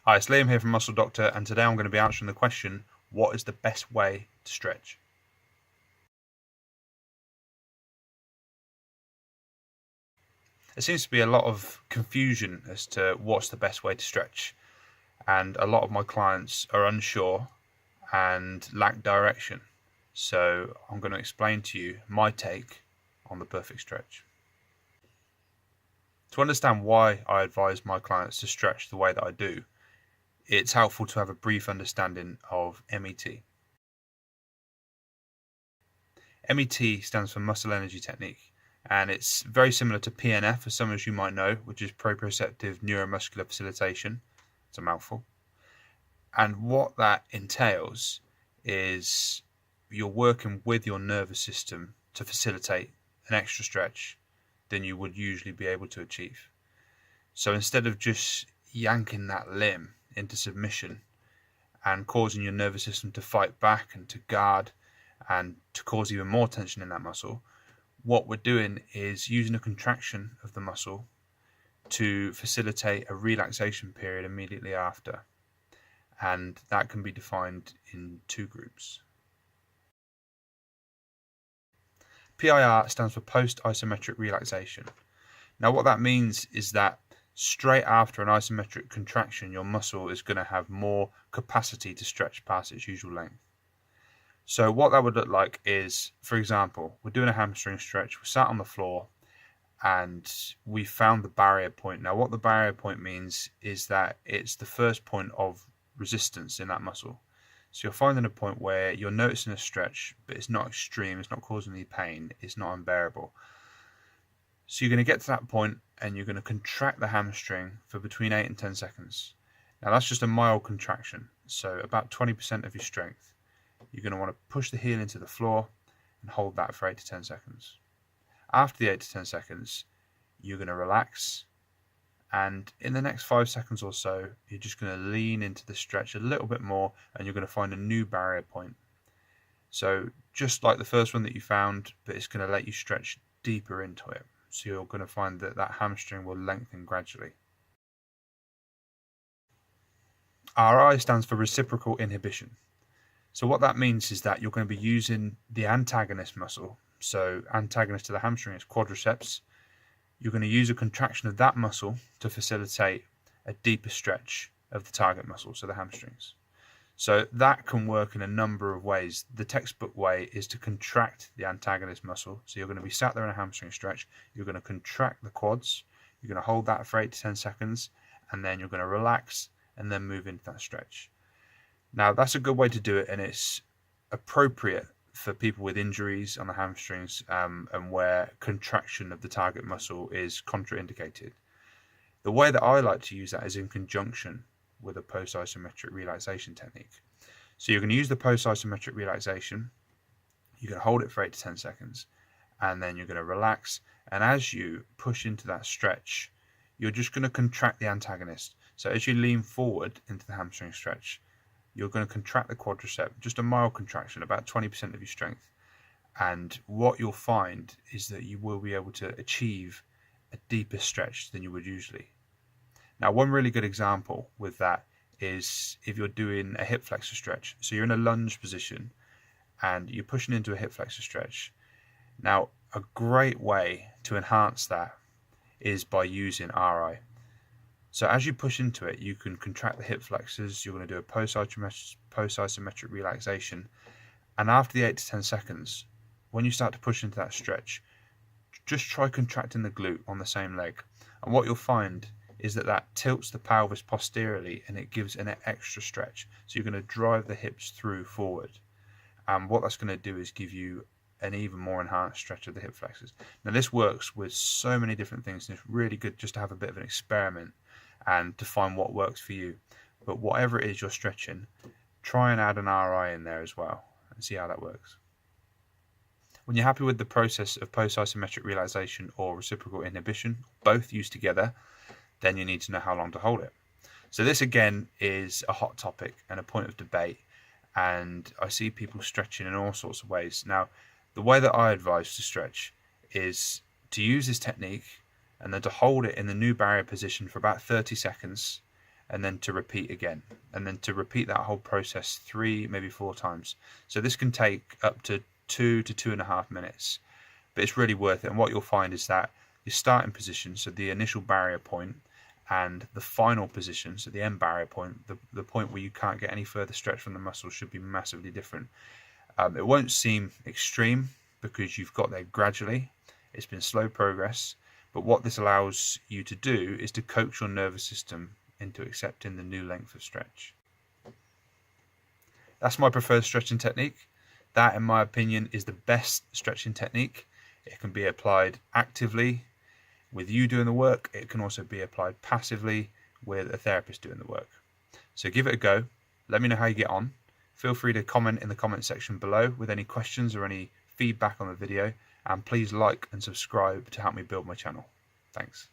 Hi, it's Liam here from Muscle Doctor, and today I'm going to be answering the question, what is the best way to stretch? There seems to be a lot of confusion as to what's the best way to stretch, and a lot of my clients are unsure and lack direction. So I'm going to explain to you my take on the perfect stretch. To understand why I advise my clients to stretch the way that I do, it's helpful to have a brief understanding of MET. MET stands for Muscle Energy Technique, and it's very similar to PNF, as some of you might know, which is proprioceptive neuromuscular facilitation. It's a mouthful. And what that entails is you're working with your nervous system to facilitate an extra stretch than you would usually be able to achieve. So instead of just yanking that limb into submission and causing your nervous system to fight back and to guard and to cause even more tension in that muscle, what we're doing is using a contraction of the muscle to facilitate a relaxation period immediately after. And that can be defined in two groups. PIR stands for post-isometric relaxation. Now what that means is that straight after an isometric contraction, your muscle is going to have more capacity to stretch past its usual length. So what that would look like is, for example, we're doing a hamstring stretch, we're sat on the floor, and we found the barrier point. Now what the barrier point means is that it's the first point of resistance in that muscle. So you're finding a point where you're noticing a stretch, but it's not extreme, it's not causing any pain, it's not unbearable. So you're going to get to that point and you're going to contract the hamstring for between 8 and 10 seconds. Now that's just a mild contraction, so about 20% of your strength. You're going to want to push the heel into the floor and hold that for 8 to 10 seconds. After the 8 to 10 seconds, you're going to relax, and in the next 5 seconds or so, you're just going to lean into the stretch a little bit more, and you're going to find a new barrier point. So just like the first one that you found, but it's going to let you stretch deeper into it. So you're going to find that that hamstring will lengthen gradually. RI stands for reciprocal inhibition. So what that means is that you're going to be using the antagonist muscle. So antagonist to the hamstring is quadriceps. You're going to use a contraction of that muscle to facilitate a deeper stretch of the target muscle, so the hamstrings. So that can work in a number of ways. The textbook way is to contract the antagonist muscle. So you're going to be sat there in a hamstring stretch. You're going to contract the quads. You're going to hold that for 8 to 10 seconds, and then you're going to relax and then move into that stretch. Now that's a good way to do it, and it's appropriate for people with injuries on the hamstrings and where contraction of the target muscle is contraindicated. The way that I like to use that is in conjunction with a post-isometric relaxation technique. So you're going to use the post-isometric relaxation, you're going to hold it for 8 to 10 seconds, and then you're going to relax, and as you push into that stretch, you're just going to contract the antagonist. So as you lean forward into the hamstring stretch, you're going to contract the quadricep, just a mild contraction, about 20% of your strength. And what you'll find is that you will be able to achieve a deeper stretch than you would usually. Now, one really good example with that is if you're doing a hip flexor stretch. So you're in a lunge position and you're pushing into a hip flexor stretch. Now, a great way to enhance that is by using RI. So as you push into it, you can contract the hip flexors, you're going to do a post-isometric relaxation, and after the 8 to 10 seconds, when you start to push into that stretch, just try contracting the glute on the same leg. And what you'll find is that that tilts the pelvis posteriorly and it gives an extra stretch. So you're going to drive the hips through forward. And what that's going to do is give you an even more enhanced stretch of the hip flexors. Now this works with so many different things, and it's really good just to have a bit of an experiment and to find what works for you. But whatever it is you're stretching, try and add an RI in there as well and see how that works. When you're happy with the process of post-isometric relaxation or reciprocal inhibition, both used together, then you need to know how long to hold it. So this again is a hot topic and a point of debate, and I see people stretching in all sorts of ways. Now, the way that I advise to stretch is to use this technique and then to hold it in the new barrier position for about 30 seconds, and then to repeat again, and then to repeat that whole process 3, maybe 4 times. So this can take up to 2 to 2.5 minutes, but it's really worth it. And what you'll find is that your starting position, so the initial barrier point, and the final position, so the end barrier point, the point where you can't get any further stretch from the muscle, should be massively different. It won't seem extreme because you've got there gradually. It's been slow progress, but what this allows you to do is to coax your nervous system into accepting the new length of stretch. That's my preferred stretching technique. That, in my opinion, is the best stretching technique. It can be applied actively with you doing the work. It can also be applied passively with a therapist doing the work. So give it a go. Let me know how you get on. Feel free to comment in the comment section below with any questions or any feedback on the video, and please like and subscribe to help me build my channel. Thanks.